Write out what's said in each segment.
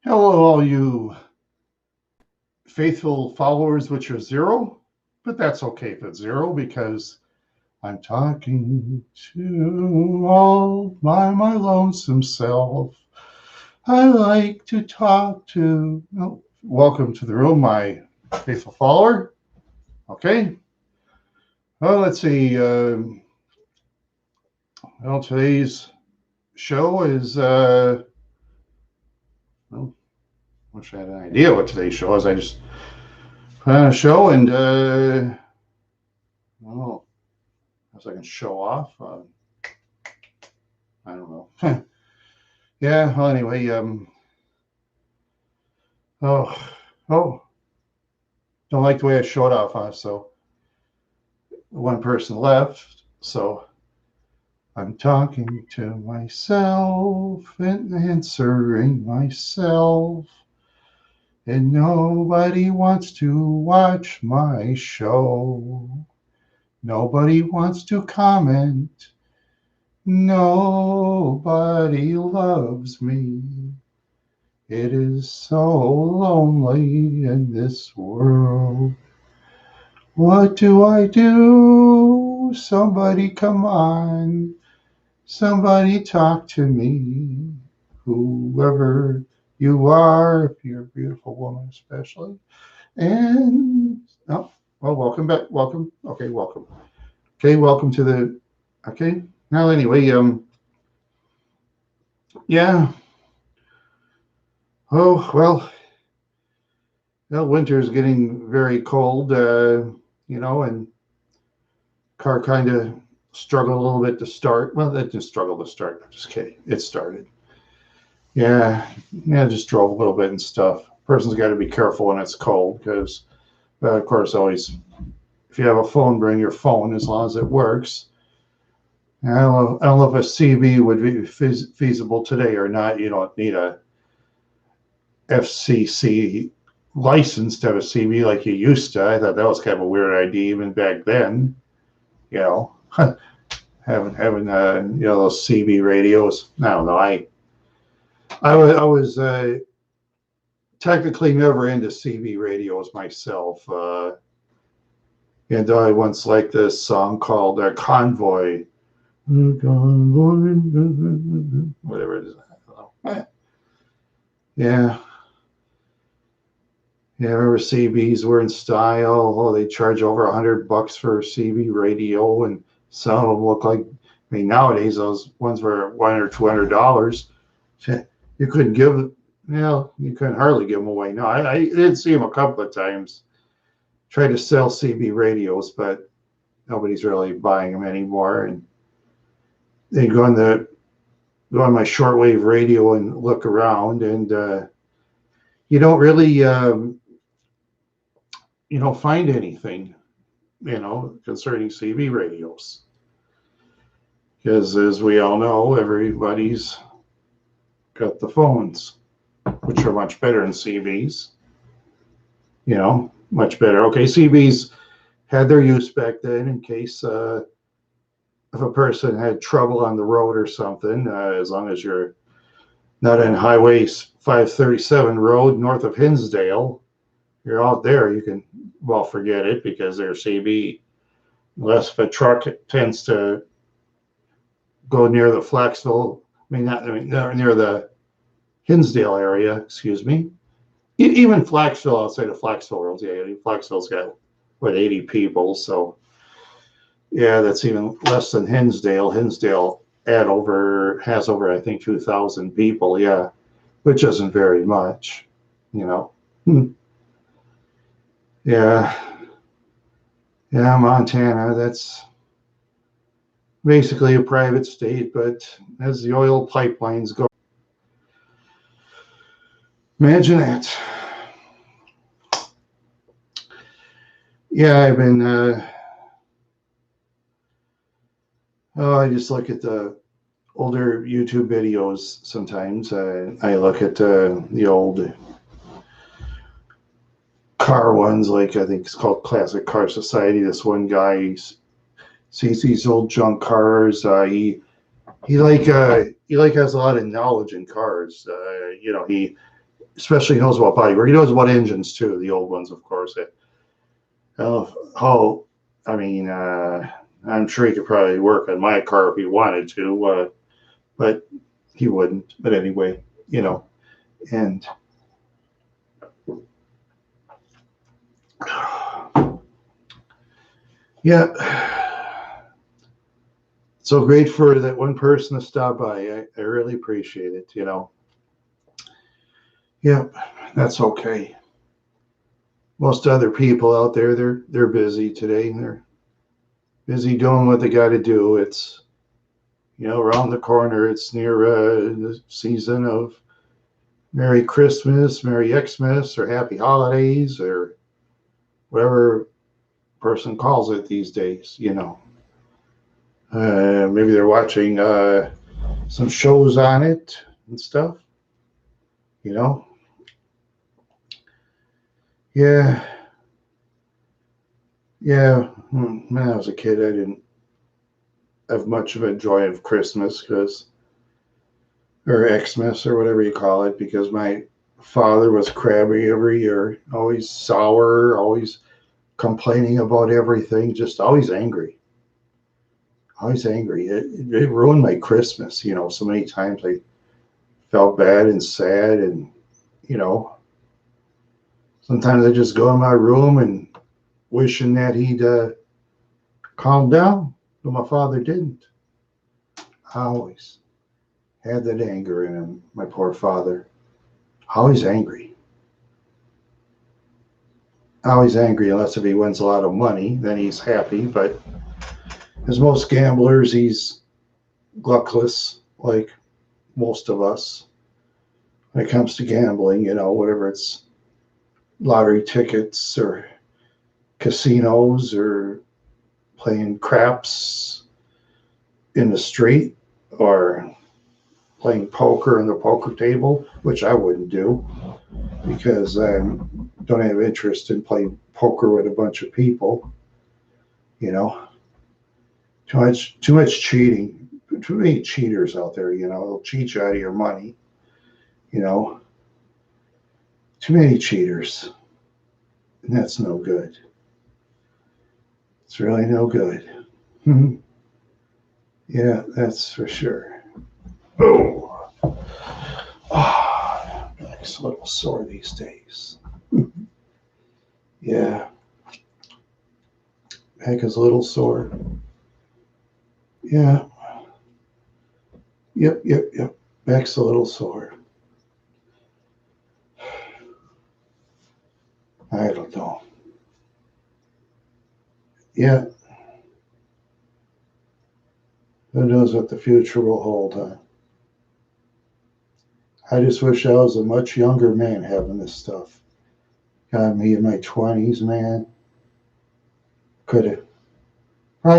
Hello, all you faithful followers, which are zero, but that's okay if it's zero because I'm talking to all by my lonesome self. I like to talk to. Oh, welcome to the room, my faithful follower. Okay. Well, let's see. Well, today's show is. Well, I wish I had an idea what today's show is. I just put on a show and. Oh, as I can show off. I don't know. Yeah. Well, anyway. Oh. Oh. Don't like the way I showed off, huh? So one person left. So I'm talking to myself and answering myself, and nobody wants to watch my show. Nobody wants to comment. Nobody loves me. It is so lonely in this world. What do I do? Somebody come on. Somebody talk to me. Whoever you are, if you're a beautiful woman, especially. And, oh, well, welcome back. Welcome. Okay, welcome. Okay, welcome to the, okay. Now, anyway, yeah. Oh, well, winter is getting very cold, and car kind of struggled a little bit to start. Well, it just struggled to start. I'm just kidding. It started. Yeah, just drove a little bit and stuff. Person's got to be careful when it's cold because, of course, always if you have a phone, bring your phone as long as it works. I don't know if a CB would be feasible today or not. You don't need a FCC license to have a CB like you used to. I thought that was kind of a weird idea even back then. You know, having those CB radios. I don't know. I was technically never into CB radios myself. And I once liked this song called Convoy. Convoy, whatever it is. Yeah. Yeah, I remember CBs were in style. Oh, they charge over $100 for a CB radio, and some of them look like. I mean, nowadays those ones were $100 or $200. You couldn't you couldn't hardly give them away. No, I did see them a couple of times. Try to sell CB radios, but nobody's really buying them anymore. And they go on my shortwave radio and look around, and you don't really find anything concerning CB radios because, as we all know, everybody's got the phones, which are much better than CBs. Much better. Okay, CBs had their use back then in case if a person had trouble on the road or something, as long as you're not on Highway 537 road north of Hinsdale, you're out there, you can, well, forget it because they're CB. Unless if a truck tends to go near the Flaxville, near the Hinsdale area, excuse me. Even Flaxville, outside of Flaxville roads, yeah, Flaxville's got, 80 people, so yeah, that's even less than Hinsdale. Hinsdale has over, I think, 2,000 people, yeah, which isn't very much, you know. Yeah, yeah, Montana, that's basically a private state, but as the oil pipelines go, imagine that. Yeah, I've been, I just look at the older YouTube videos sometimes. I look at the old car ones, like I think it's called Classic Car Society. This one guy sees these old junk cars. He like has a lot of knowledge in cars. He especially knows about bodywork. He knows about engines too, the old ones, of course. How, I mean, I'm sure he could probably work on my car if he wanted to, but he wouldn't. But anyway, and yeah, so great for that one person to stop by. I really appreciate it, Yeah, that's okay. Most other people out there, they're busy today. They're busy doing what they got to do. It's around the corner. It's near the season of Merry Christmas, Merry Xmas, or Happy Holidays, or whatever person calls it these days. Maybe they're watching some shows on it and stuff. Yeah, yeah. When I was a kid, I didn't have much of a joy of Christmas or Xmas or whatever you call it, because my father was crabby every year, always sour, always complaining about everything, just always angry. Always angry. It ruined my Christmas, so many times I felt bad and sad, and sometimes I just go in my room and wishing that he'd calm down, but my father didn't. Always had that anger in him, my poor father. Always angry. Always angry, unless if he wins a lot of money, then he's happy. But as most gamblers, he's luckless, like most of us. When it comes to gambling, whatever it's lottery tickets or casinos or playing craps in the street or playing poker on the poker table, which I wouldn't do because I don't have interest in playing poker with a bunch of people. Too much cheating, too many cheaters out there. They'll cheat you out of your money. Too many cheaters, and that's no good. It's really no good. Yeah, that's for sure. Oh, back's a little sore these days. Yeah, back is a little sore. Yeah. Yep. Back's a little sore. I don't know. Yeah. Who knows what the future will hold, huh? I just wish I was a much younger man having this stuff. God, me in my 20s, man. Probably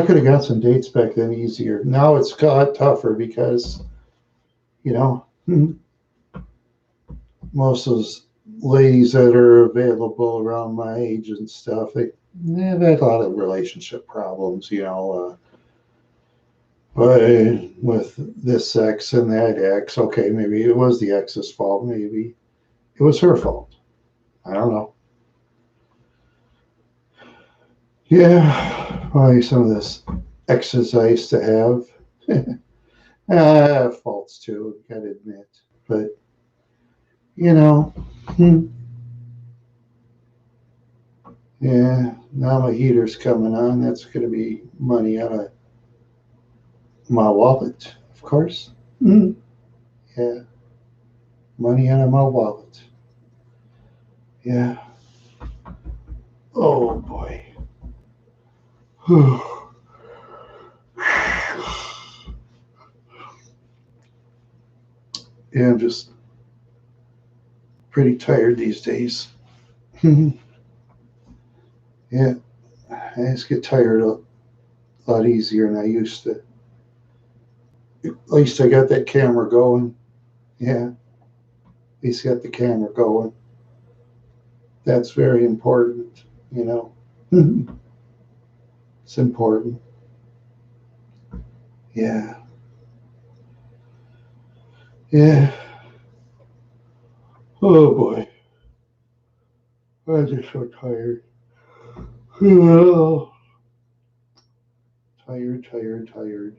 could have got some dates back then easier. Now it's got tougher because, most of those ladies that are available around my age and stuff, they've had a lot of relationship problems, but with this ex and that ex, okay, maybe it was the ex's fault. Maybe it was her fault. I don't know. Yeah, probably some of this exes I used to have. I have faults too, gotta admit. But, hmm, yeah, now my heater's coming on. That's going to be money out of my wallet, of course. Yeah, money out of my wallet. Yeah. Oh boy. Yeah, I'm just pretty tired these days. Yeah, I just get tired a lot easier than I used to. At least I got that camera going. Yeah, at least got the camera going. That's very important, It's important. Yeah. Yeah. Oh boy, I'm just so tired. Oh, tired, tired, tired.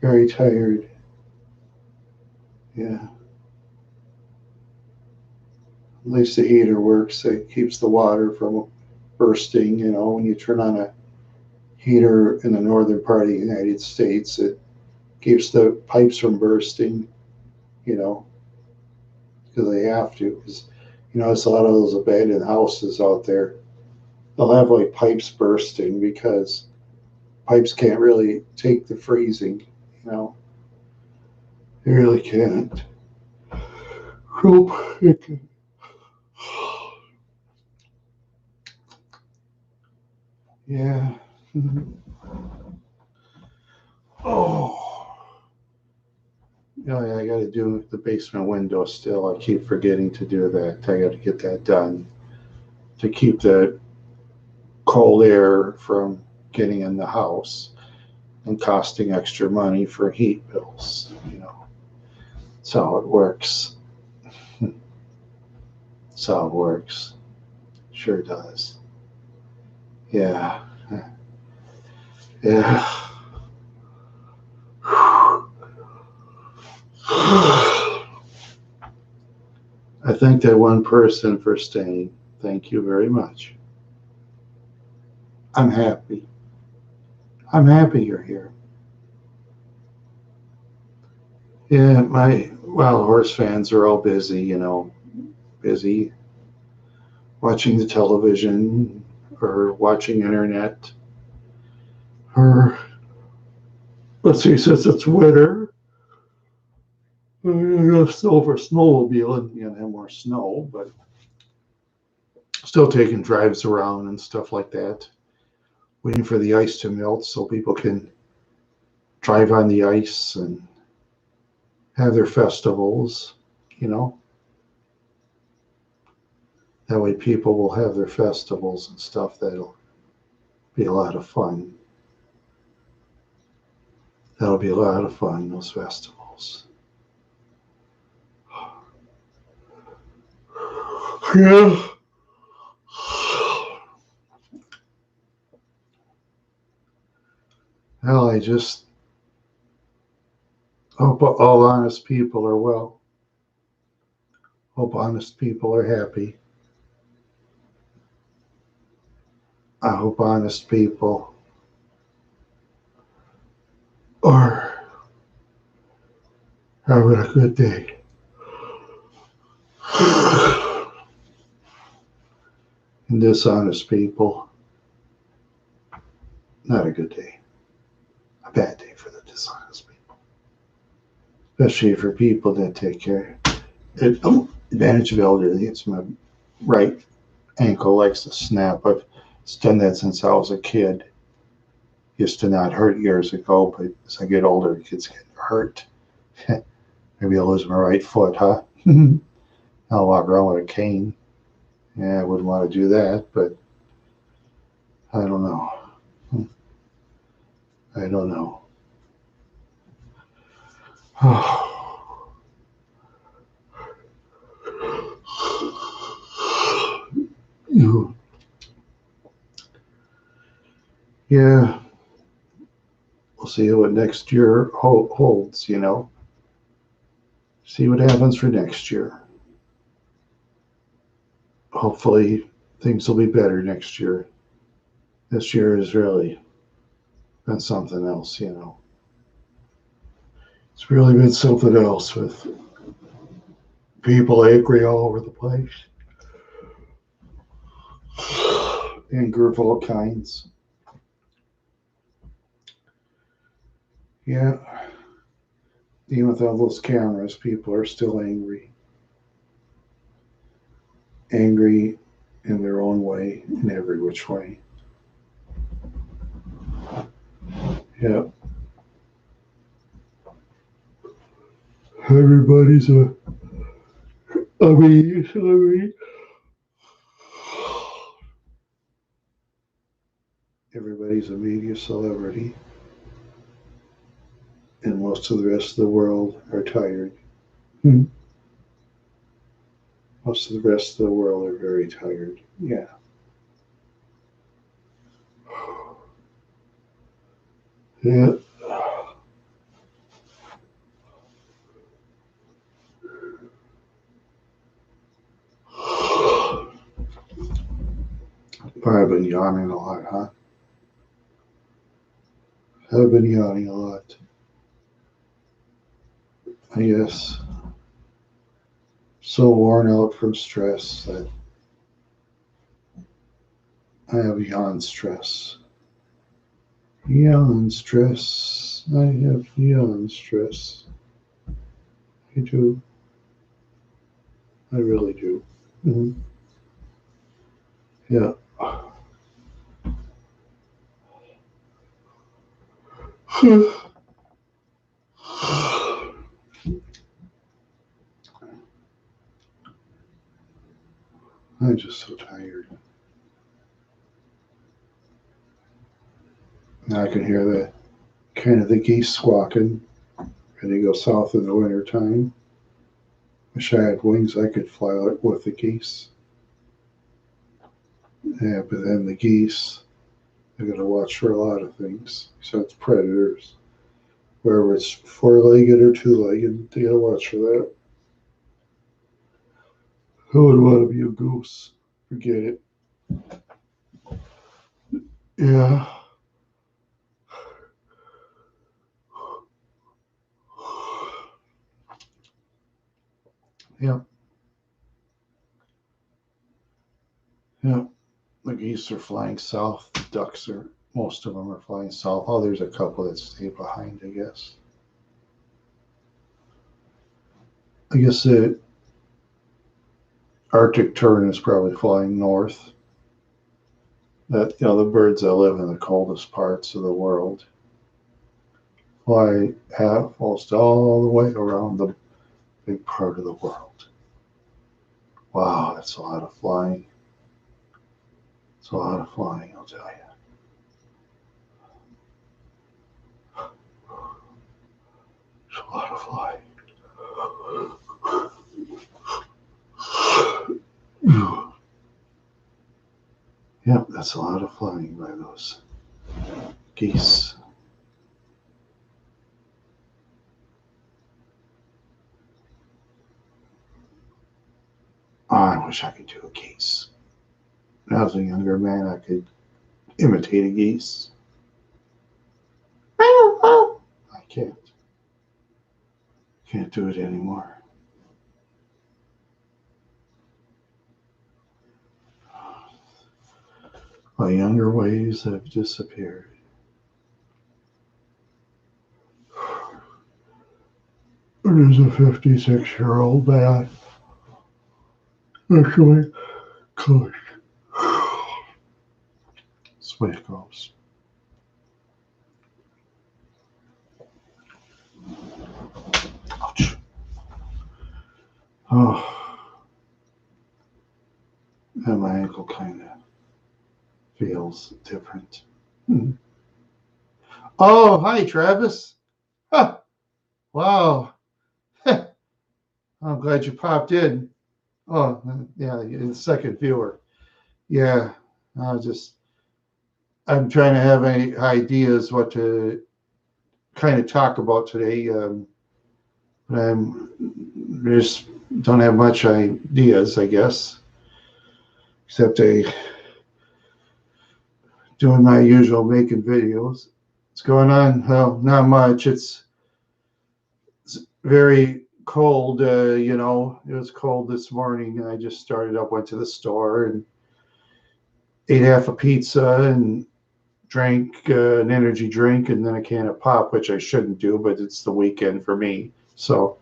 Very tired. Yeah. At least the heater works. It keeps the water from bursting. You know, when you turn on a heater in the northern part of the United States, it keeps the pipes from bursting. You know, because they have to. Because you know, it's a lot of those abandoned houses out there. They'll have like pipes bursting because pipes can't really take the freezing. You know, they really can't. Nope. Yeah. Oh. Yeah, I got to do the basement window still. I keep forgetting to do that. I got to get that done to keep the cold air from getting in the house and costing extra money for heat bills. You know, that's how it works. That's how it works. Sure does. Yeah. Yeah. I thank that one person for staying. Thank you very much. I'm happy. I'm happy you're here. Yeah, my wild horse fans are all busy, you know, busy watching the television or watching internet or let's see, since it's winter, snow for snowmobiling, you know, have more snow, but still taking drives around and stuff like that, waiting for the ice to melt so people can drive on the ice and have their festivals, you know. That way people will have their festivals and stuff. That'll be a lot of fun. That'll be a lot of fun, those festivals. Yeah. Well, I just hope all honest people are well. Hope honest people are happy. I hope honest people are having a good day. And dishonest people, not a good day. A bad day for the dishonest people. Especially for people that take care. Advantage of elderly, it's my right ankle likes to snap. I've done that since I was a kid. Used to not hurt years ago, but as I get older, it gets hurt. Maybe I'll lose my right foot, huh? I'll walk around with a cane. Yeah, I wouldn't want to do that, but I don't know. I don't know. Yeah, we'll see what next year holds, you know. See what happens for next year. Hopefully, things will be better next year. This year has really been something else, you know. It's really been something else with people angry all over the place. Anger of all kinds. Yeah, even with all those cameras, people are still angry. Angry in their own way, in every which way. Yeah, everybody's I mean, everybody's a media celebrity, and most of the rest of the world are tired. Most of the rest of the world are very tired. Yeah. Yeah. I've been yawning a lot, huh? I've been yawning a lot. I guess. So worn out from stress that I have yawn stress. Yawn stress. I have yawn stress. I do. I really do. Mm-hmm. Yeah. I'm just so tired. Now I can hear the kind of the geese squawking, and they go south in the winter time. Wish I had wings I could fly out with the geese. Yeah, but then the geese, I gotta watch for a lot of things. So it's predators. Whether it's four-legged or two-legged, you gotta watch for that. Who would want to be a goose? Forget it. Yeah. Yeah. Yeah. The geese are flying south. The ducks are, most of them are flying south. Oh, there's a couple that stay behind, I guess. I guess the Arctic tern is probably flying north. That, the birds that live in the coldest parts of the world fly almost all the way around the big part of the world. Wow, that's a lot of flying. It's a lot of flying, I'll tell you. It's a lot of flying. Yep, that's a lot of flying by those geese. Oh, I wish I could do a geese. When I was a younger man, I could imitate a geese. I can't. Can't do it anymore. My younger ways have disappeared. There's a 56-year-old man. Actually, gosh. That's the way it goes. Ouch. Oh. And my ankle kind of feels different. Oh, hi, Travis. Huh. Wow. I'm glad you popped in. Oh, yeah, you're the second viewer. Yeah, I'm trying to have any ideas what to kind of talk about today. But I'm just don't have much ideas, I guess, except doing my usual making videos. What's going on? Well, not much. It's very cold. It was cold this morning. I just started up, went to the store and ate half a pizza and drank an energy drink and then a can of pop, which I shouldn't do, but it's the weekend for me. So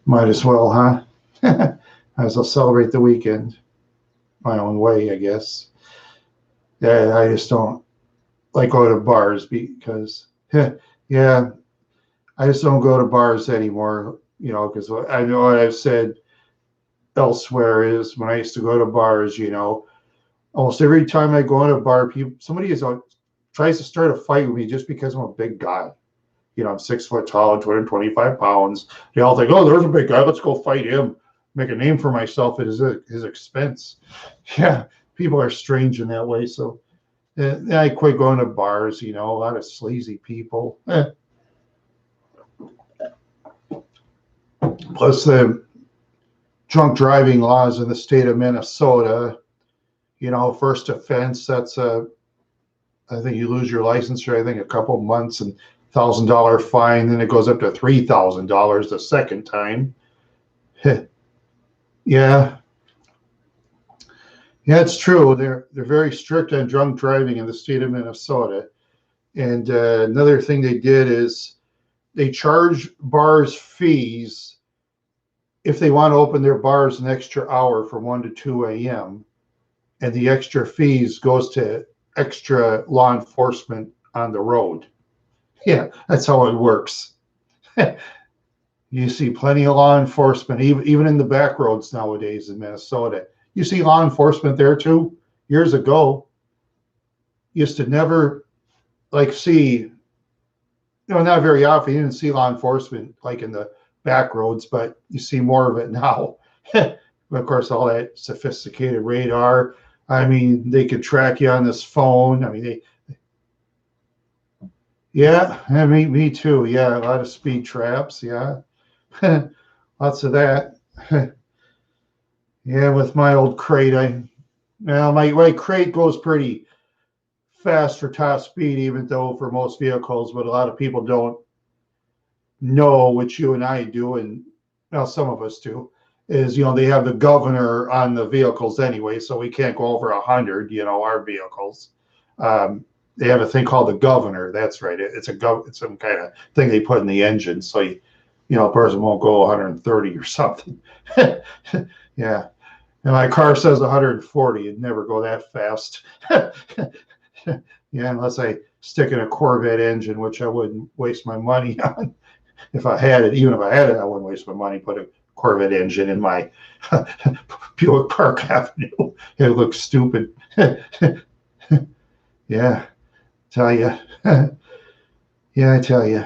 might as well, huh? Might as well celebrate the weekend my own way, I guess. Yeah, I just don't like going to bars because, yeah, I just don't go to bars anymore, because I know what I've said elsewhere is when I used to go to bars, almost every time I go in a bar, somebody tries to start a fight with me just because I'm a big guy. I'm 6 foot tall, 225 pounds. They all think, oh, there's a big guy. Let's go fight him. make a name for myself at his expense. Yeah, people are strange in that way. So I quit going to bars. A lot of sleazy people. Plus the drunk driving laws in the state of Minnesota. First offense, that's I think you lose your license for, I think, a couple months and $1,000 fine. Then it goes up to $3,000 the second time. Yeah. Yeah, it's true. They're very strict on drunk driving in the state of Minnesota. And another thing they did is they charge bars fees if they want to open their bars an extra hour from 1 to 2 a.m. And the extra fees goes to extra law enforcement on the road. Yeah, that's how it works. You see plenty of law enforcement, even in the back roads nowadays in Minnesota. You see law enforcement there too. Years ago, used to never see, not very often. You didn't see law enforcement like in the back roads, but you see more of it now. Of course, all that sophisticated radar. I mean, they could track you on this phone. I mean, yeah, me too. Yeah, a lot of speed traps. Yeah, lots of that. Yeah, with my old crate, my crate goes pretty fast for top speed, even though for most vehicles, but a lot of people don't know, which you and I do, and some of us do, is they have the governor on the vehicles anyway, so we can't go over 100. Our vehicles. They have a thing called the governor. That's right. It's some kind of thing they put in the engine, so a person won't go 130 or something. Yeah. And my car says 140. It'd never go that fast. Yeah, unless I stick in a Corvette engine, which I wouldn't waste my money on. If I had it, even if I had it, I wouldn't waste my money. Put a Corvette engine in my Buick Park Avenue. It looks stupid. Yeah, tell you. Yeah, I tell you.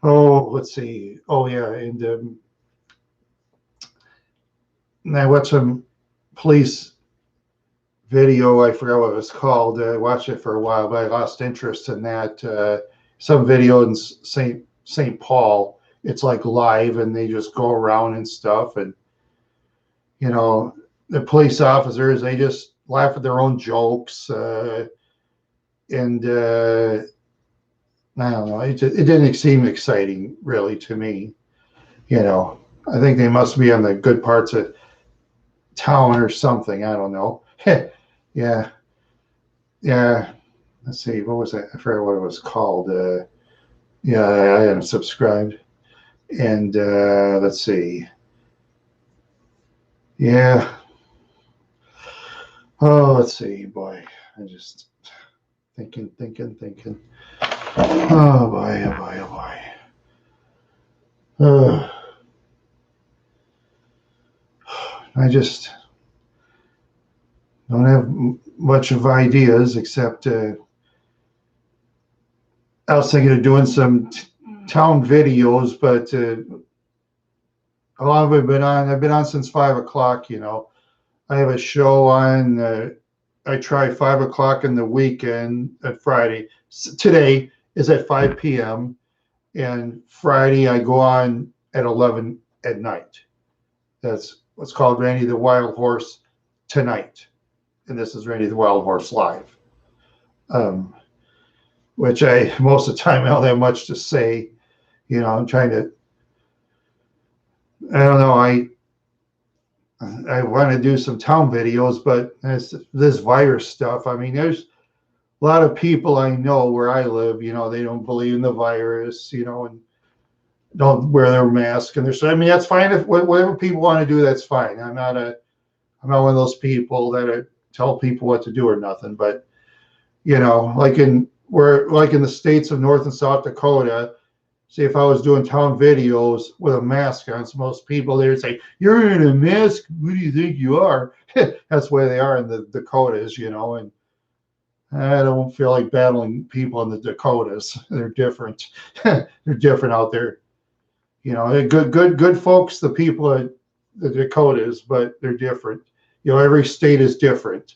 Oh, let's see. Oh, yeah, and I watched some police video. I forgot what it was called. I watched it for a while, but I lost interest in that. Some video in St. Paul. It's like live, and they just go around and stuff. And the police officers, they just laugh at their own jokes. And I don't know. It didn't seem exciting, really, to me. I think they must be on the good parts of town or something. I don't know. Yeah. Let's see. What was that? I forgot what it was called. Yeah, I am subscribed. And let's see. Yeah. Oh, let's see. Boy, I just thinking. Oh boy. I just don't have much of ideas except I was thinking of doing some town videos, but how long have I been on? I've been on since 5 o'clock. I have a show on. I try 5 o'clock in the weekend at Friday. Today is at 5 p.m. and Friday I go on at 11 at night. That's what's called Randy the Wild Horse Tonight, and this is Randy the Wild Horse Live. Which most of the time I don't have much to say. I'm trying to. I don't know. I want to do some town videos, but this virus stuff. I mean, there's a lot of people I know where I live. They don't believe in the virus. And don't wear their mask. And I mean, that's fine. If whatever people want to do, that's fine. I'm not one of those people that tell people what to do or nothing. But like in the states of North and South Dakota. See, if I was doing town videos with a mask on, so most people they would say, "You're in a mask. Who do you think you are?" That's the way they are in the Dakotas, and I don't feel like battling people in the Dakotas. They're different. They're different out there. Good folks. The people that the Dakotas, but they're different. You know, every state is different.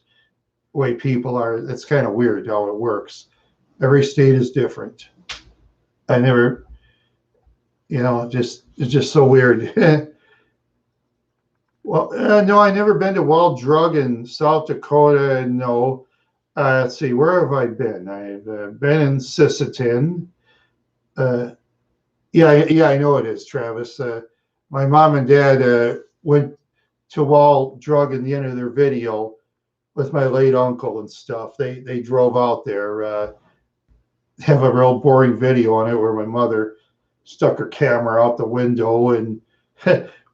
The way people are, it's kind of weird how it works. Every state is different. I never, you know, it's just so weird. Well, no, I never been to Wild Drug in South Dakota. No. Let's see, where have I been? I've been in Sisseton. Yeah, I know it is, Travis. My mom and dad went to Wild Drug in the end of their video with my late uncle and stuff. They drove out there. Have a real boring video on it where my mother stuck her camera out the window and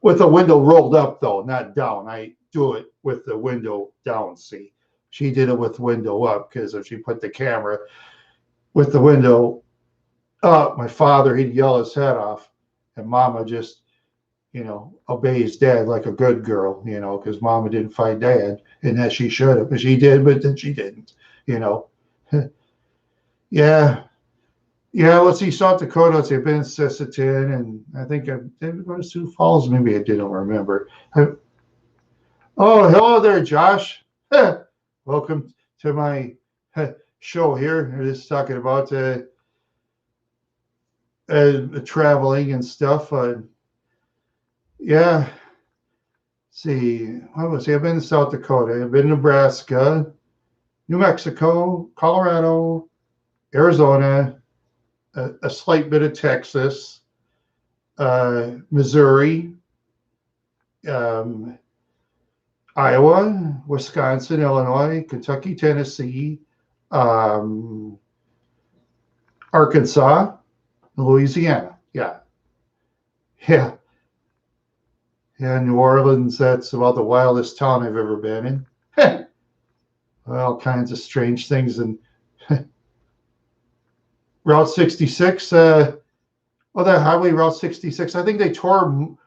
with the window rolled up though, not down. I do it with the window down. See, she did it with window up because if she put the camera with the window up, my father, he'd yell his head off, and Mama just, you know, obeys Dad like a good girl, you know, because Mama didn't fight Dad, and that she should have, but she did, but then she didn't, you know. Yeah. Yeah, let's see, South Dakota, I've been in Sisseton, and I think I did go to Sioux Falls. Maybe I didn't remember. Oh, hello there, Josh. Welcome to my show here. We're just talking about traveling and stuff. Yeah. Let's see, what was it? I've been in South Dakota. I've been in Nebraska, New Mexico, Colorado, Arizona, a slight bit of Texas, Missouri, Iowa, Wisconsin, Illinois, Kentucky, Tennessee, Arkansas, Louisiana. Yeah. New Orleans, that's about the wildest town I've ever been in. All kinds of strange things. And Route 66, that highway, Route 66, I think they tore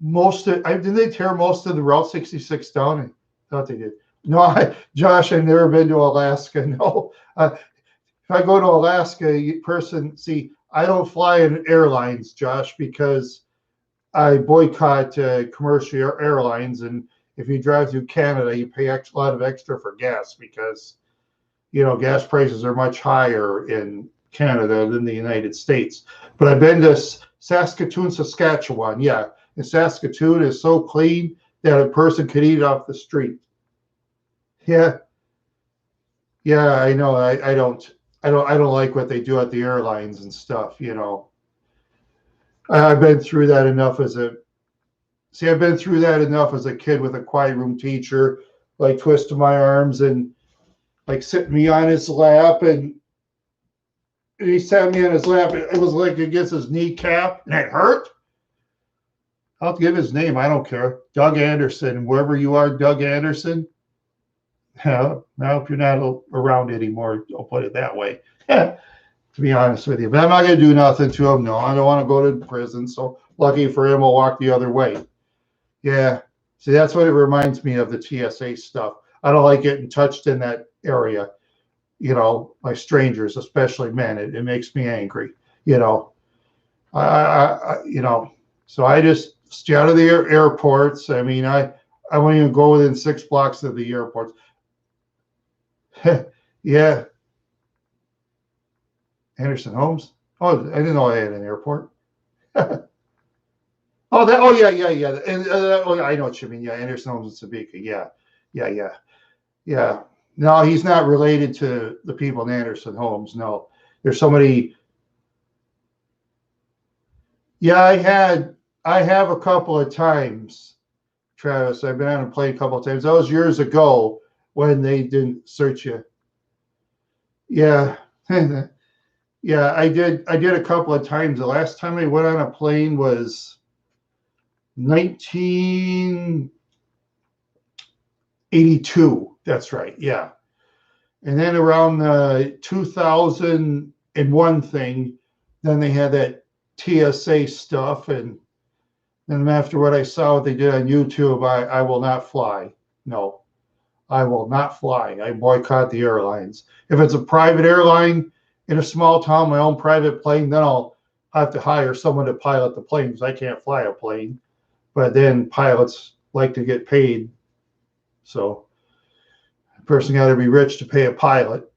didn't they tear most of the Route 66 down? I thought they did. No, Josh, I've never been to Alaska. No. If I go to Alaska, see, I don't fly in airlines, Josh, because I boycott commercial airlines. And if you drive through Canada, you pay a lot of extra for gas because, you know, gas prices are much higher in Canada than the United States. But I've been to Saskatoon, Saskatchewan. Yeah. And Saskatoon is so clean that a person could eat off the street. Yeah. Yeah, I know. I don't like what they do at the airlines and stuff, you know. I've been through that enough as a kid with a quiet room teacher, like twisting my arms and like sitting me on his lap, and he sat me on his lap. It was like against his kneecap, and it hurt. I'll give his name. I don't care. Doug Anderson, wherever you are, Doug Anderson. Now, if you're not around anymore, I'll put it that way. To be honest with you, but I'm not going to do nothing to him. No, I don't want to go to prison. So lucky for him, I'll walk the other way. Yeah. See, that's what it reminds me of, the TSA stuff. I don't like getting touched in that area, you know, by strangers, especially men. It makes me angry, you know. So I just stay out of the airports. I mean, I won't even go within 6 blocks of the airports. Yeah. Anderson Homes. Oh, I didn't know I had an airport. Yeah. And I know what you mean. Yeah, Anderson Homes in Sabika. Yeah. No, he's not related to the people in Anderson Homes. No, there's so many. Yeah, I have a couple of times, Travis. I've been on a plane a couple of times. That was years ago when they didn't search you. Yeah. Yeah, I did a couple of times. The last time I went on a plane was 1982. That's right. Yeah. And then around the 2001 thing, then they had that TSA stuff. And then after what I saw what they did on YouTube, I will not fly. No, I will not fly. I boycott the airlines. If it's a private airline in a small town, my own private plane, then I'll have to hire someone to pilot the plane because I can't fly a plane. but then pilots like to get paid. So a person got to be rich to pay a pilot.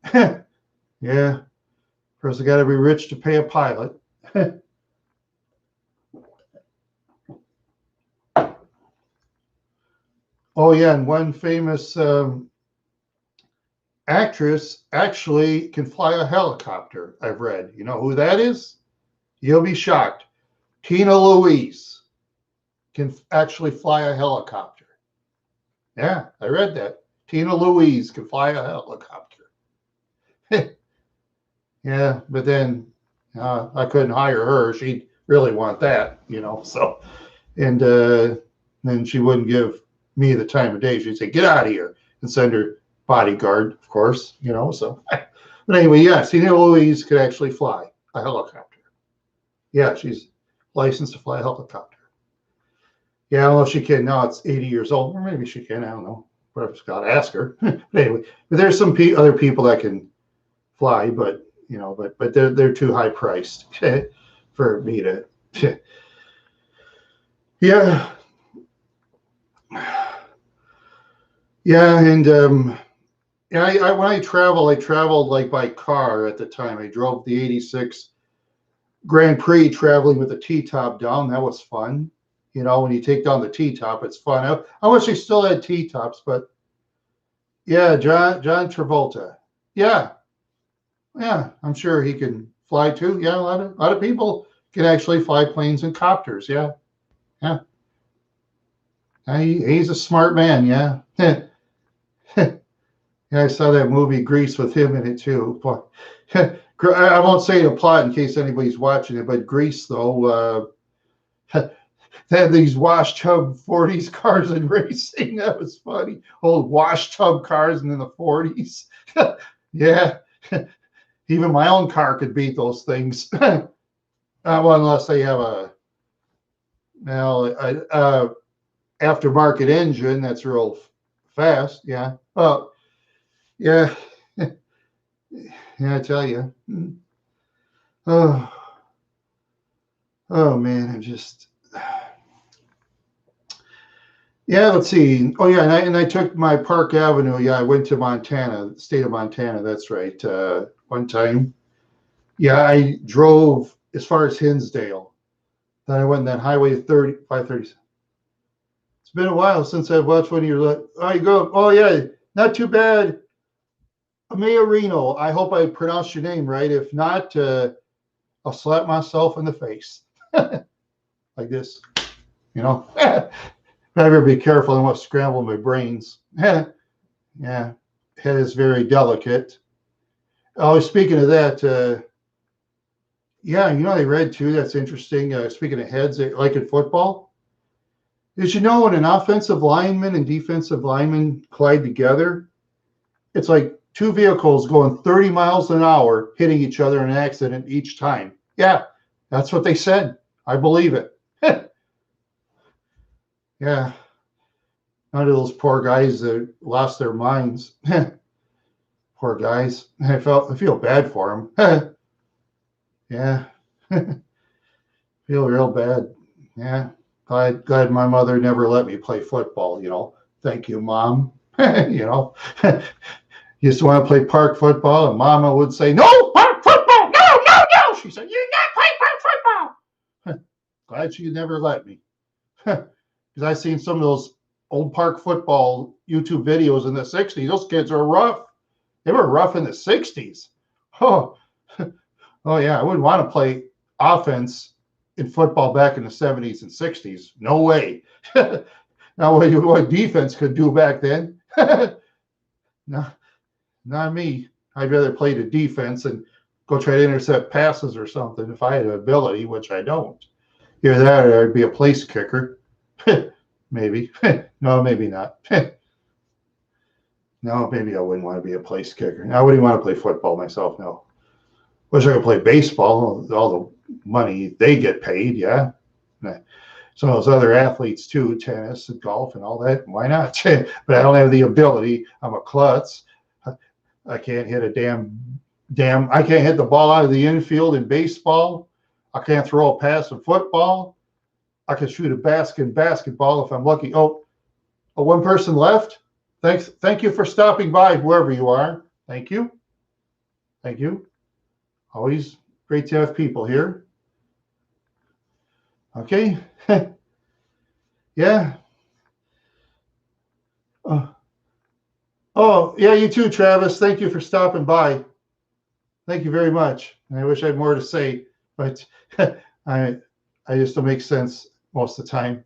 Yeah, person got to be rich to pay a pilot. Oh yeah, and one famous actress actually can fly a helicopter. I've read. You know who that is? You'll be shocked. Tina Louise can actually fly a helicopter. Yeah, I read that. Tina Louise can fly a helicopter. Yeah, but then I couldn't hire her. She'd really want that, you know. So, and then she wouldn't give me the time of day. She'd say, "Get out of here," and send her bodyguard, of course, you know. So, but anyway, yes, Tina Louise could actually fly a helicopter. Yeah, she's licensed to fly a helicopter. Yeah, I don't know if she can now. It's 80 years old, or maybe she can. I don't know. Whatever, Scott, ask her. But anyway, but there's some other people that can fly, but you know, but they're too high priced for me to. Yeah, yeah, and yeah, when I traveled like by car at the time. I drove the '86 Grand Prix, traveling with the T-top down. That was fun. You know, when you take down the T-top, it's fun. I wish they still had T-tops, but yeah, John Travolta. Yeah, yeah, I'm sure he can fly too. Yeah, a lot of people can actually fly planes and copters. Yeah, yeah. He's a smart man. Yeah. Yeah, I saw that movie Grease with him in it too. I won't say the plot in case anybody's watching it, but Grease though, they had these wash tub 40s cars in racing. That was funny. Old wash tub cars in the 40s. Yeah. Even my own car could beat those things. Well, unless they have a aftermarket engine that's real fast. Yeah. Well, yeah. Yeah, I tell you. Oh, oh man, I'm just. Yeah, let's see. Oh yeah, and I took my Park Avenue. Yeah, I went to Montana, the state of Montana. That's right. One time. Yeah, I drove as far as Hinsdale. Then I went on that Highway 30, 530. It's been a while since I've watched one of your. Oh, you go. Oh yeah, not too bad. Mayorino. I hope I pronounced your name right. If not, I'll slap myself in the face like this. You know. Better be careful. I want to scramble my brains. Yeah, head is very delicate. Oh, speaking of that, yeah, you know, I read too. That's interesting. Speaking of heads, like in football, did you know when an offensive lineman and defensive lineman collide together, it's like two vehicles going 30 miles an hour hitting each other in an accident each time. Yeah, that's what they said. I believe it. Yeah. None of those poor guys that lost their minds. Poor guys. I feel bad for them. Yeah. Feel real bad. Yeah. Glad my mother never let me play football, you know. Thank you, Mom. You know. Used to want to play park football, and Mama would say, "No, park football! No, no, no!" She said, "You're not playing park football." Glad she never let me. Because I seen some of those old park football YouTube videos in the 60s. Those kids are rough. They were rough in the 60s. Oh, oh yeah. I wouldn't want to play offense in football back in the 70s and 60s. No way. Now, what defense could do back then? No, not me. I'd rather play the defense and go try to intercept passes or something if I had the ability, which I don't. Either that or I'd be a place kicker. Maybe. No, maybe not. No, maybe I wouldn't want to be a place kicker. I wouldn't want to play football myself. No. Wish I could play baseball. All the money they get paid. Yeah. Some of those other athletes too, tennis and golf and all that. Why not? But I don't have the ability. I'm a klutz. I can't hit a damn. I can't hit the ball out of the infield in baseball. I can't throw a pass in football. I could shoot a basket in basketball if I'm lucky. Oh, one person left. Thank you for stopping by, whoever you are. Thank you. Thank you. Always great to have people here. Okay. Yeah. Oh, yeah, you too, Travis. Thank you for stopping by. Thank you very much. And I wish I had more to say, but I just don't make sense most of the time.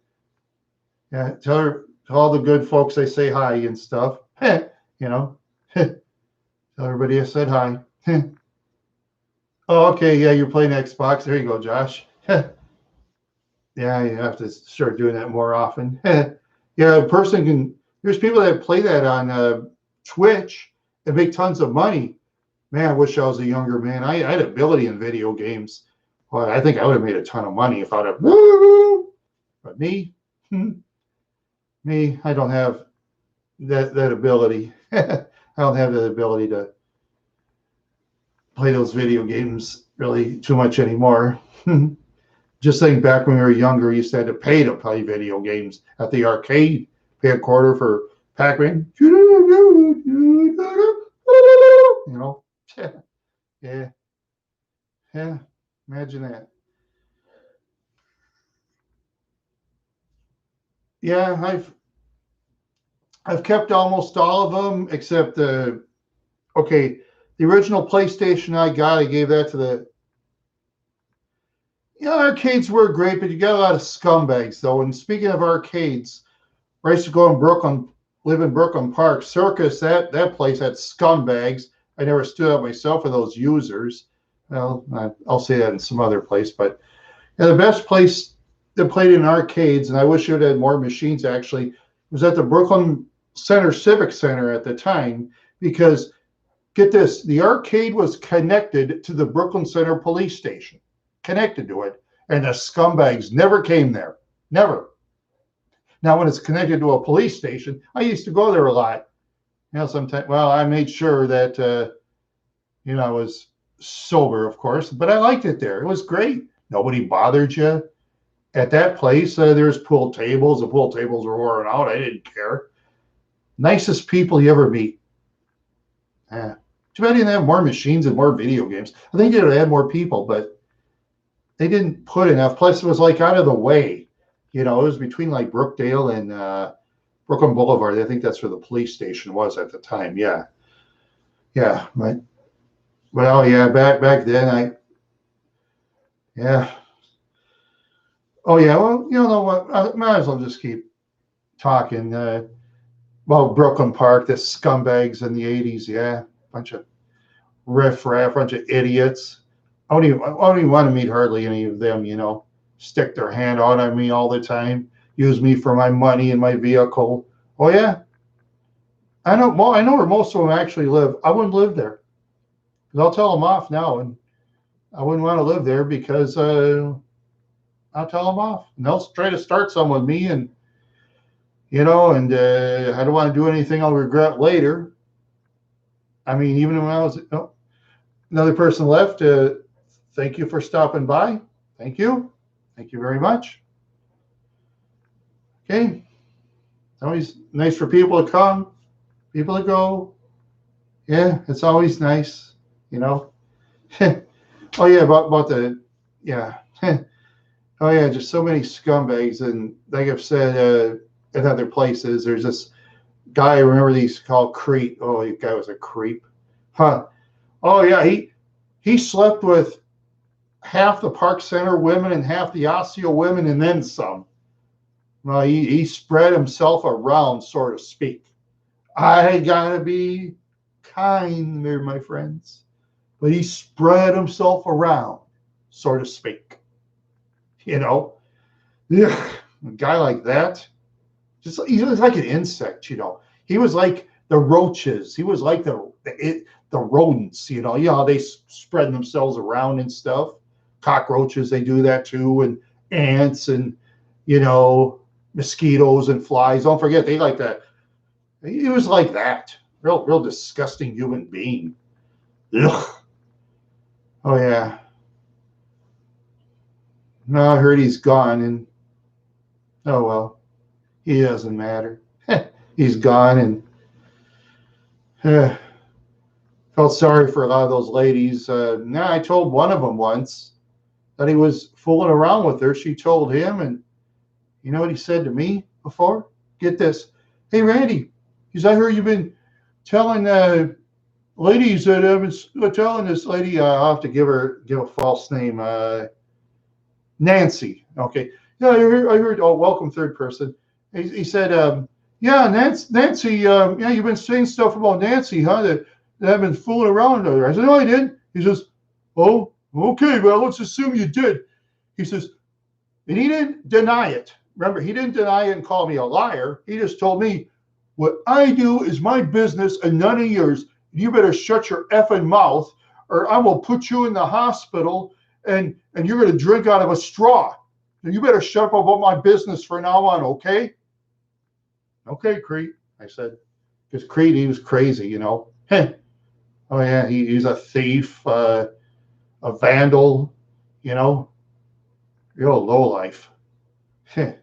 Yeah, tell all the good folks I say hi and stuff. You know, tell everybody I said hi. Oh, okay. Yeah, you're playing Xbox. There you go, Josh. Yeah, you have to start doing that more often. Yeah, a person can. There's people that play that on Twitch and make tons of money. Man, I wish I was a younger man. I had ability in video games. Well, I think I would have made a ton of money if I'd have. But me, me, I don't have that ability. I don't have the ability to play those video games really too much anymore. Just think back when we were younger, we used to have to pay to play video games at the arcade. Pay a quarter for Pac-Man. You know, yeah, yeah. Imagine that. Yeah, I've kept almost all of them except the okay, the original PlayStation I got. I gave that to the. Yeah, arcades were great, but you got a lot of scumbags though. And speaking of arcades, I used to go in Brooklyn, live in Brooklyn Park Circus. That place had scumbags. I never stood up myself for those users. Well, I'll say that in some other place, but yeah, the best place that played in arcades, and I wish it had more machines actually, was at the Brooklyn Center Civic Center at the time, because get this, the arcade was connected to the Brooklyn Center police station, connected to it, and the scumbags never came there. Never. Now, when it's connected to a police station, I used to go there a lot. You know, sometimes, well, I made sure that, I was sober, of course, but I liked it there. It was great. Nobody bothered you. At that place, there's pool tables. The pool tables were worn out. I didn't care. Nicest people you ever meet. Yeah. Too bad they didn't have more machines and more video games. I think they would have had more people, but they didn't put enough. Plus, it was like out of the way. It was between like Brookdale and Brooklyn Boulevard. I think that's where the police station was at the time. Yeah. Yeah. But, well, yeah, back then, yeah. Oh, yeah. Well, you know what? I might as well just keep talking. Well, Brooklyn Park, the scumbags in the 80s. Yeah. Bunch of riffraff, bunch of idiots. I don't even want to meet hardly any of them, stick their hand out on me all the time, use me for my money and my vehicle. Oh, yeah. I know where most of them actually live. I wouldn't live there. I'll tell them off now, and I wouldn't want to live there because I'll tell them off. And they'll try to start some with me, and I don't want to do anything I'll regret later. I mean, even when I was another person left, thank you for stopping by. Thank you. Thank you very much. Okay. It's always nice for people to come, people to go. Yeah, it's always nice, Oh yeah, about the yeah. Oh yeah, just so many scumbags, and like I've said in other places, there's this guy. I remember these called Creep. Oh, the guy was a creep, huh? Oh yeah, he slept with half the Park Center women and half the Osseo women, and then some. Well, he spread himself around, so to speak. I gotta be kind there, my friends, but he spread himself around, so to speak. Yeah, a guy like that, he was like an insect. He was like the roaches. He was like the rodents. They spread themselves around and stuff. Cockroaches, they do that too, and ants and mosquitoes and flies. Don't forget, they like that. He was like that. Real disgusting human being. Ugh. Oh yeah. No, I heard he's gone, and Oh, well, he doesn't matter. He's gone, and felt sorry for a lot of those ladies. I told one of them once that he was fooling around with her. She told him, and you know what he said to me before? Get this. Hey, Randy, because I heard you've been telling ladies that I've been telling this lady, I'll have to give a false name, Nancy. Okay. Yeah, I heard, oh, welcome, third person. He said, yeah, Nancy, yeah, you've been saying stuff about Nancy, huh? That I've been fooling around with her. I said, no, I didn't. He says, oh, okay, well, let's assume you did. He says, and he didn't deny it. Remember, he didn't deny it and call me a liar. He just told me, what I do is my business and none of yours. You better shut your effing mouth or I will put you in the hospital and you're going to drink out of a straw. You better shut up about my business from now on, okay? Okay, Crete, I said. Because Crete, he was crazy, you know. Oh, yeah, he's a thief, a vandal, you know. You're a lowlife. But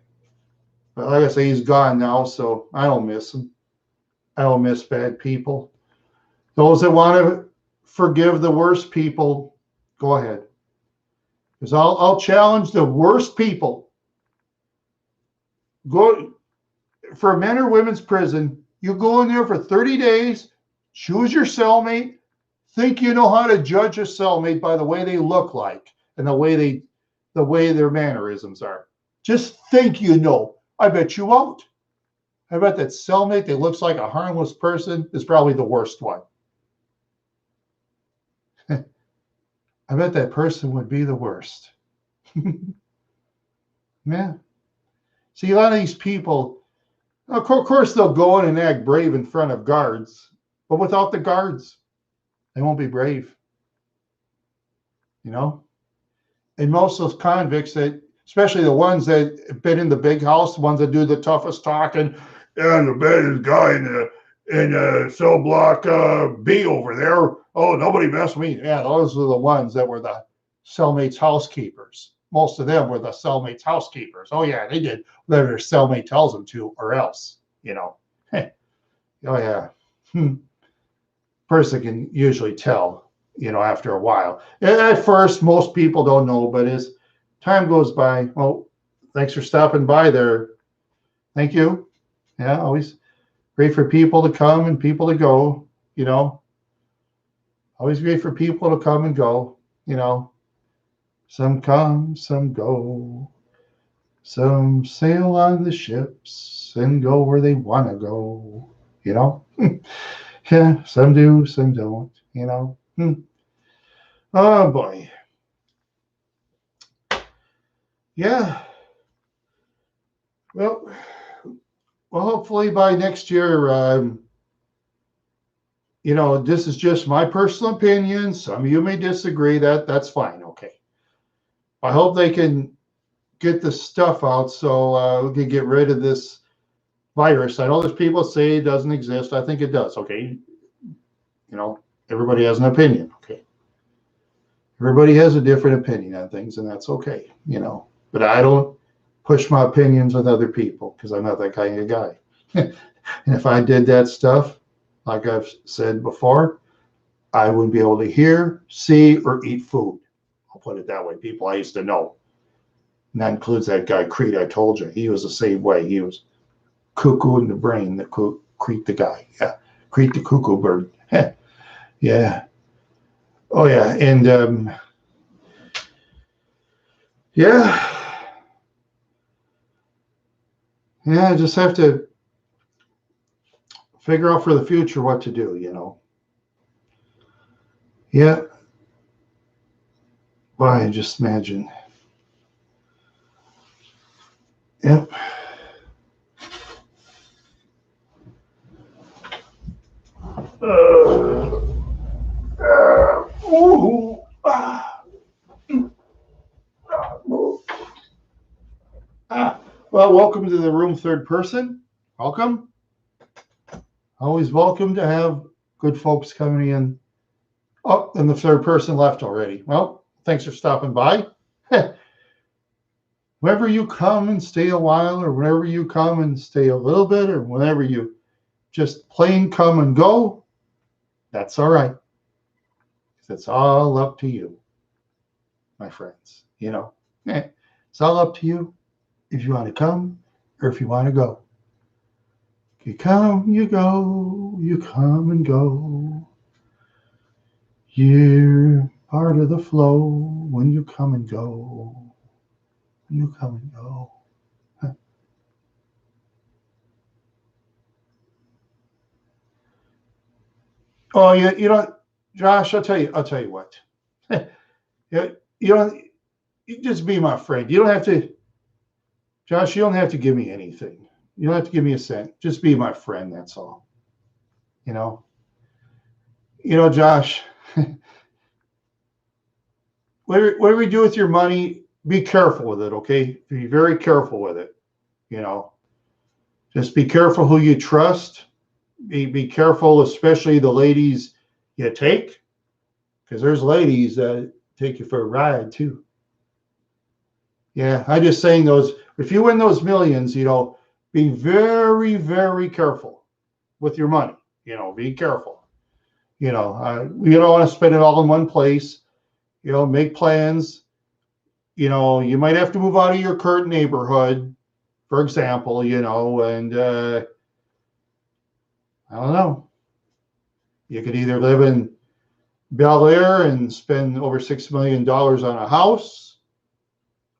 like I say, he's gone now, so I don't miss him. I don't miss bad people. Those that want to forgive the worst people, go ahead. Because I'll challenge the worst people. Go for men or women's prison. You go in there for 30 days, choose your cellmate, think you know how to judge a cellmate by the way they look like and the way their mannerisms are. Just think you know. I bet you won't. I bet that cellmate that looks like a harmless person is probably the worst one. I bet that person would be the worst. Yeah. See, a lot of these people, of course, they'll go in and act brave in front of guards, but without the guards, they won't be brave. You know? And most of those convicts that, especially the ones that have been in the big house, the ones that do the toughest talking, and the baddest guy in cell block B over there. Oh, nobody messed with me. Yeah, those were the ones that were the cellmates' housekeepers. Most of them were the cellmates' housekeepers. Oh, yeah, they did whatever their cellmate tells them to, or else, you know. Oh, yeah. Person can usually tell, you know, after a while. At first, most people don't know, but as time goes by, well, thanks for stopping by there. Thank you. Yeah, always great for people to come and people to go, you know. Always great for people to come and go, you know. Some come, some go. Some sail on the ships and go where they want to go, you know. Yeah, some do, some don't, you know. Oh, boy. Yeah. Well, hopefully by next year, you know, this is just my personal opinion. Some of you may disagree. That's fine. Okay. I hope they can get the stuff out so we can get rid of this virus. I know there's people say it doesn't exist. I think it does. Okay. You know, everybody has an opinion. Okay. Everybody has a different opinion on things, and that's okay, you know. But I don't push my opinions with other people because I'm not that kind of guy. And if I did that stuff, like I've said before, I wouldn't be able to hear, see, or eat food. I'll put it that way. People I used to know. And that includes that guy, Crete, I told you. He was the same way. He was cuckoo in the brain, Crete the guy. Yeah, Crete the cuckoo bird. Yeah. Oh, yeah. And, yeah. Yeah, I just have to figure out for the future what to do, you know. Yeah. Why, just imagine. Yep. Well, welcome to the room, third person. Welcome. Always welcome to have good folks coming in. Oh, and the third person left already. Well, thanks for stopping by. whenever you come and stay a while, or whenever you come and stay a little bit, or whenever you just plain come and go, that's all right. It's all up to you, my friends. It's all up to you if you want to come or if you want to go. You come, you go, you come and go. You're part of the flow when you come and go. When you come and go. Oh, you know, Josh, I'll tell you what. You don't you just be my friend. You don't have to, Josh, you don't have to give me anything. You don't have to give me a cent. Just be my friend, that's all. You know. Josh, whatever you do with your money, be careful with it, okay? Be very careful with it. Just be careful who you trust. Be careful, especially the ladies you take, because there's ladies that take you for a ride too. Yeah, I'm just saying if you win those millions, be very, very careful with your money. Be careful. You don't want to spend it all in one place. Make plans. You might have to move out of your current neighborhood, for example, and I don't know. You could either live in Bel Air and spend over $6 million on a house,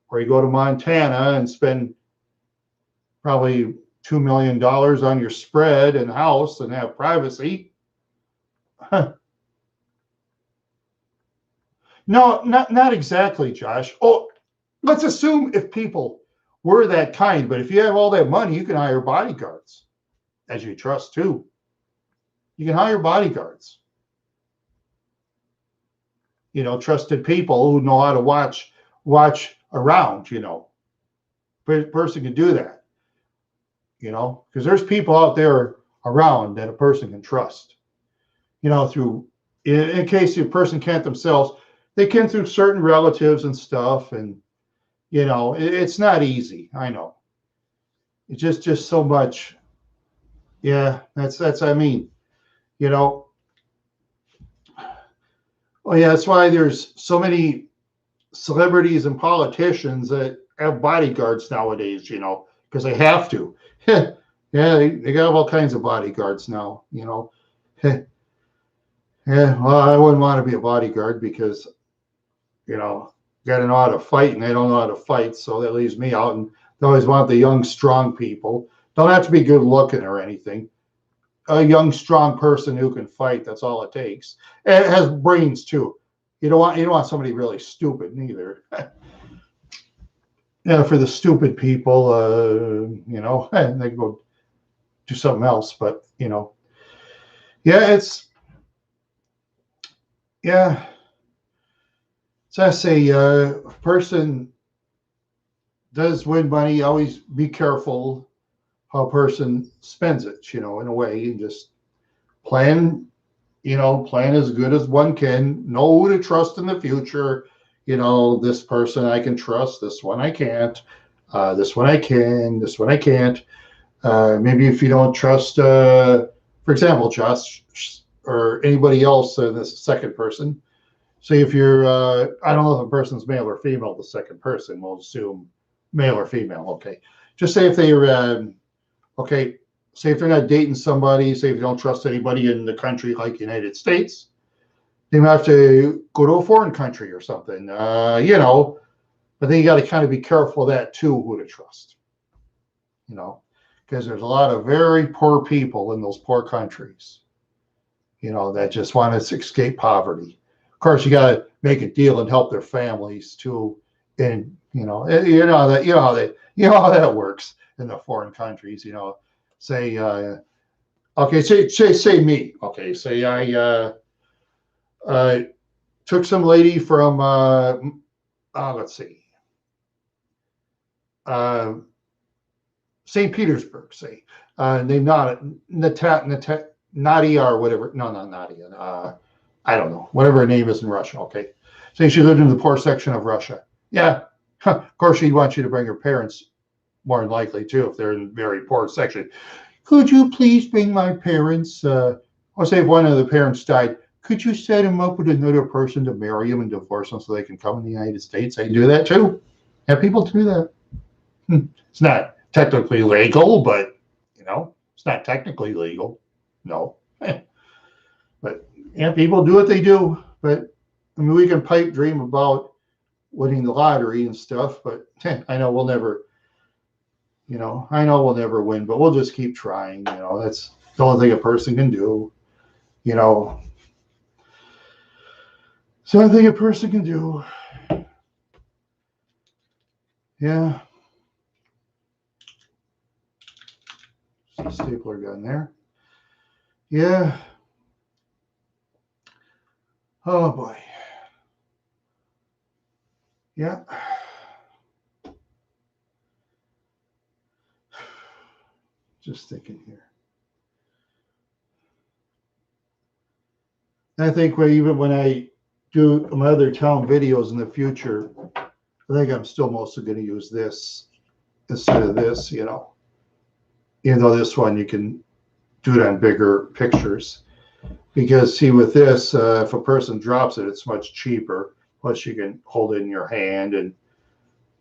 or you go to Montana and spend probably $2 million on your spread and house and have privacy. No, not exactly, Josh. Oh, let's assume if people were that kind, but if you have all that money, you can hire bodyguards, as you trust too. You can hire bodyguards. Trusted people who know how to watch around. Person can do that. Because there's people out there around that a person can trust. Through in case the person can't themselves, they can through certain relatives and stuff, and it's not easy. I know. It's just so much. Yeah, that's I mean, oh yeah, that's why there's so many celebrities and politicians that have bodyguards nowadays, because they have to. Yeah, they got all kinds of bodyguards now, Yeah, well, I wouldn't want to be a bodyguard because, got to know how to fight, and they don't know how to fight, so that leaves me out. And they always want the young, strong people. Don't have to be good looking or anything. A young, strong person who can fight. That's all it takes. And it has brains too. You don't want somebody really stupid neither. Yeah, for the stupid people, they go do something else. But yeah, yeah. So I say, a person does win money. Always be careful how a person spends it. In a way, and just plan as good as one can. Know who to trust in the future. This person I can trust, this one I can't. This one I can, this one I can't. Maybe if you don't trust, for example, Josh or anybody else, this second person. Say if you're, I don't know if a person's male or female, the second person, we'll assume male or female. Okay. Just say if they're, okay, say if they're not dating somebody, say if you don't trust anybody in the country like the United States, they might have to go to a foreign country or something, but then you got to kind of be careful of that too, who to trust, because there's a lot of very poor people in those poor countries, that just want to escape poverty. Of course, you got to make a deal and help their families too. And, how that works in the foreign countries, say, okay, say me. Okay, say I took some lady from, let's see, St. Petersburg, say, named Nadia or whatever. No, not Nadia. I don't know, whatever her name is in Russia. Okay, say she lived in the poor section of Russia. Yeah, Of course, she'd want you to bring her parents more than likely too if they're in very poor section. Could you please bring my parents? Or say if one of the parents died, could you set him up with another person to marry him and divorce him so they can come in the United States? They do that too. Have people do that. It's not technically legal, but it's not technically legal. No. But yeah, people do what they do. But I mean, we can pipe dream about winning the lottery and stuff, but I know we'll never, I know we'll never win, but we'll just keep trying. That's the only thing a person can do. It's the only thing a person can do. Yeah. Stapler gun there. Yeah. Oh boy. Yeah. Just thinking here. I think even when I do my other town videos in the future, I think I'm still mostly going to use this instead of this, even though this one you can do it on bigger pictures. Because see, with this, if a person drops it, it's much cheaper. Plus, you can hold it in your hand, and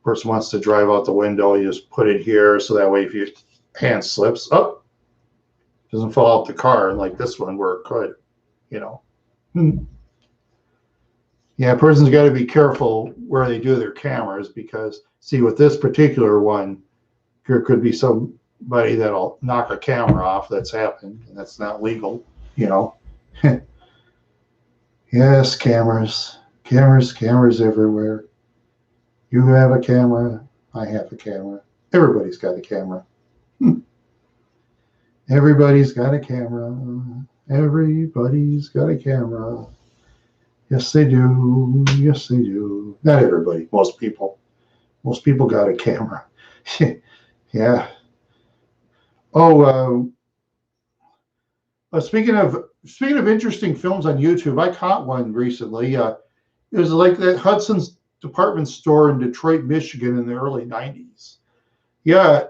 person wants to drive out the window, you just put it here, so that way if your hand slips, it doesn't fall out the car, and like this one where it could, Yeah, a person's got to be careful where they do their cameras because, see, with this particular one, there could be somebody that'll knock a camera off. That's happened, and that's not legal, Yes, cameras everywhere. You have a camera. I have a camera. Everybody's got a camera. Everybody's got a camera. Everybody's got a camera. Yes, they do. Yes, they do. Not everybody. Most people. Most people got a camera. Yeah. Oh, speaking of interesting films on YouTube, I caught one recently. It was like that Hudson's department store in Detroit, Michigan, in the early '90s. Yeah,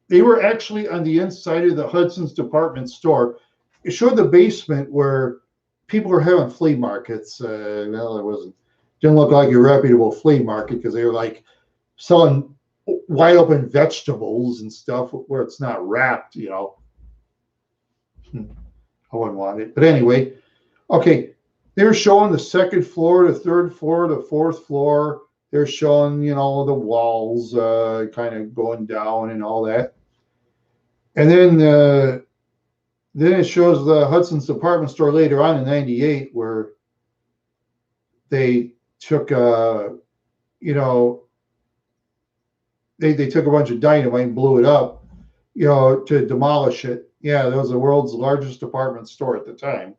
they were actually on the inside of the Hudson's department store. It showed the basement where people were having flea markets. It didn't look like a reputable flea market because they were like selling wide open vegetables and stuff where it's not wrapped, I wouldn't want it. But anyway, okay, they were showing the second floor, the third floor, the fourth floor. They're showing, the walls kind of going down and all that. And then it shows the Hudson's department store later on in '98 where they took, they took a bunch of dynamite and blew it up, to demolish it. Yeah, that was the world's largest department store at the time.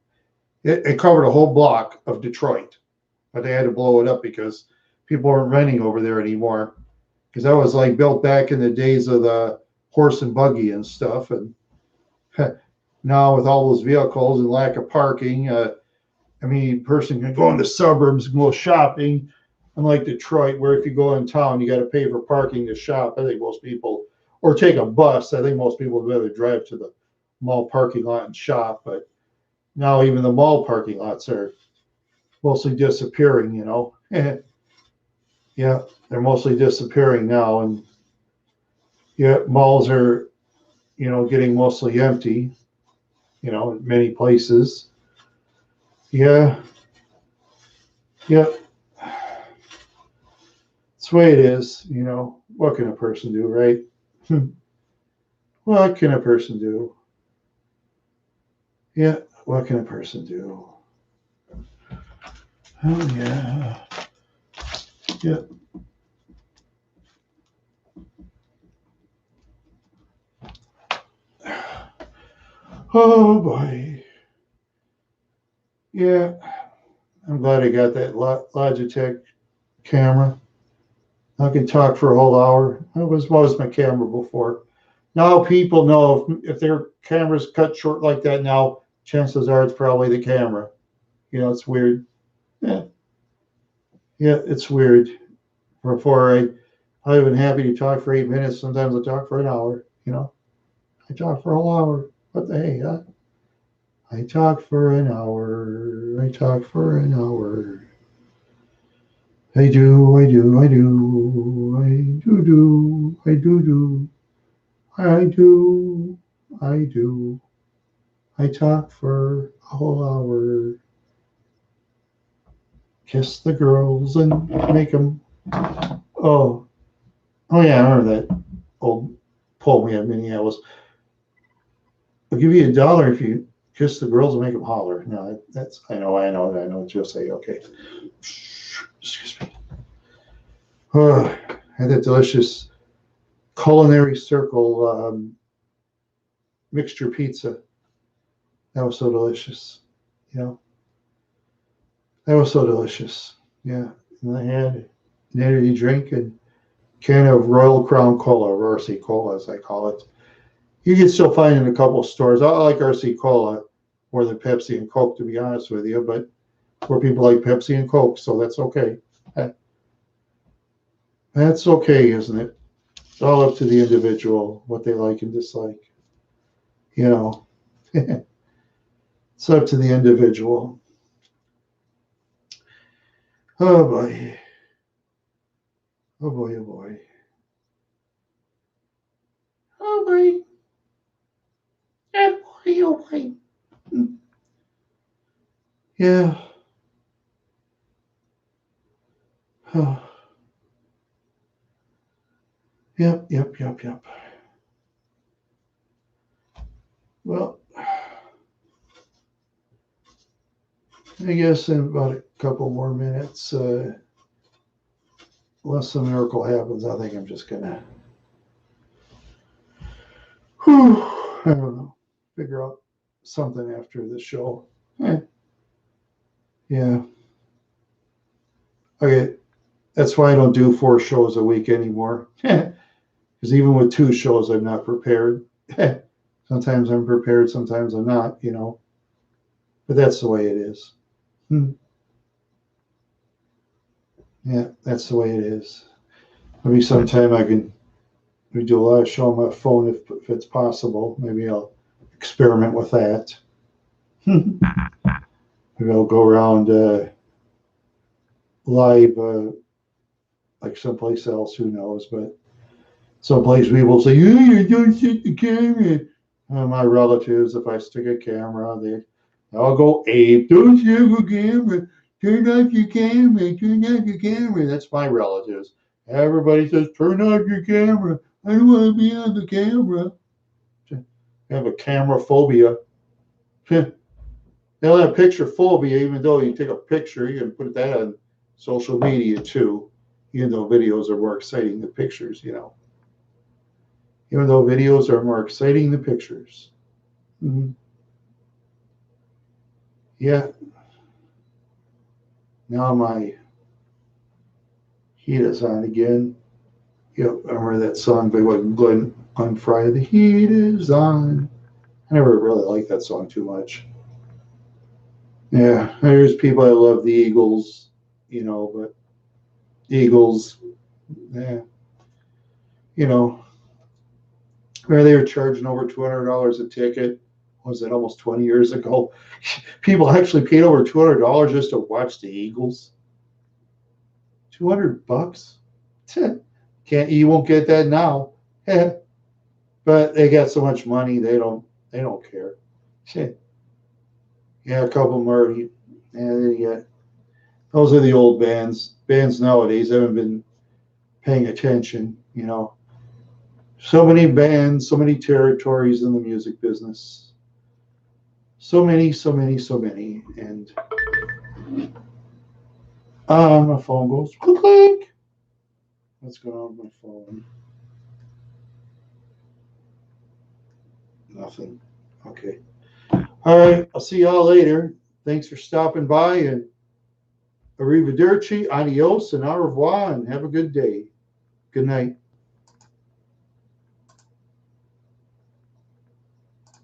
It covered a whole block of Detroit, but they had to blow it up because people weren't renting over there anymore. Because that was like built back in the days of the horse and buggy and stuff. And now with all those vehicles and lack of parking, a person can go into suburbs and go shopping, unlike Detroit, where if you go in town, you got to pay for parking to shop. I think most people, or take a bus. I think most people would rather drive to the mall parking lot and shop. But now even the mall parking lots are mostly disappearing, Yeah, they're mostly disappearing now. And yeah, malls are, getting mostly empty, in many places. Yeah. Yeah. That's the way it is, What can a person do, right? What can a person do? Yeah, what can a person do? Oh, yeah. Yeah. Oh, boy. Yeah. I'm glad I got that Logitech camera. I can talk for a whole hour. That was my camera before. Now people know if their camera's cut short like that now, chances are it's probably the camera. It's weird. Yeah. Yeah, it's weird. Before I've been happy to talk for 8 minutes. Sometimes I talk for an hour. I talk for a whole hour. What the hey, huh? I talk for an hour. I talk for an hour. I do. I do. I do. I do. Do. I do. Do. I do. I do. I talk for a whole hour. Kiss the girls and make them. Oh, oh yeah, I remember that old poem we had in Minneapolis. I'll give you $1 if you kiss the girls and make them holler. No, that's I know what you'll say. Okay, excuse me. Oh, I had that delicious culinary circle mixture pizza. That was so delicious. That was so delicious. Yeah, and I had an energy drink and can of Royal Crown Cola, or RC Cola as I call it. You can still find it in a couple of stores. I like RC Cola more than Pepsi and Coke, to be honest with you, but more people like Pepsi and Coke, so that's okay. That's okay, isn't it? It's all up to the individual, what they like and dislike. It's up to the individual. Oh boy. Oh boy, oh boy. Oh boy. Oh boy, oh boy. Yeah. Oh. Yep. Well, I guess in about a couple more minutes, unless some miracle happens, I think I'm just gonna, I don't know, figure out something after the show. Yeah. Okay. That's why I don't do 4 shows a week anymore. Because even with 2 shows, I'm not prepared. Sometimes I'm prepared, sometimes I'm not, But that's the way it is. Yeah, that's the way it is. Maybe sometime we do a live show on my phone if it's possible. Maybe I'll experiment with that. Maybe I'll go around live like someplace else, who knows, but someplace people say, you don't stick the camera. My relatives, if I stick a camera, I'll go ape. Don't stick a camera. Turn off your camera. Turn off your camera. That's my relatives. Everybody says, turn off your camera. I don't want to be on the camera. I have a camera phobia. They'll have picture phobia, even though you take a picture, you can put that on social media too, even though videos are more exciting than pictures, Even though videos are more exciting than pictures. Mm-hmm. Yeah. Now my heat is on again. Yep, I remember that song by Glenn on Friday. The heat is on. I never really liked that song too much. Yeah, there's people that love the Eagles, but Eagles, yeah, where they were charging over $200 a ticket. Was it almost 20 years ago? People actually paid over $200 just to watch the Eagles. $200? You won't get that now. But they got so much money they don't care. Yeah, a couple more. Yeah, those are the old bands. Bands nowadays haven't been paying attention. So many bands, so many territories in the music business. So many. And my phone goes click click. What's going on with my phone? Nothing. Okay. All right. I'll see y'all later. Thanks for stopping by, and arrivederci, adios, and au revoir, and have a good day. Good night.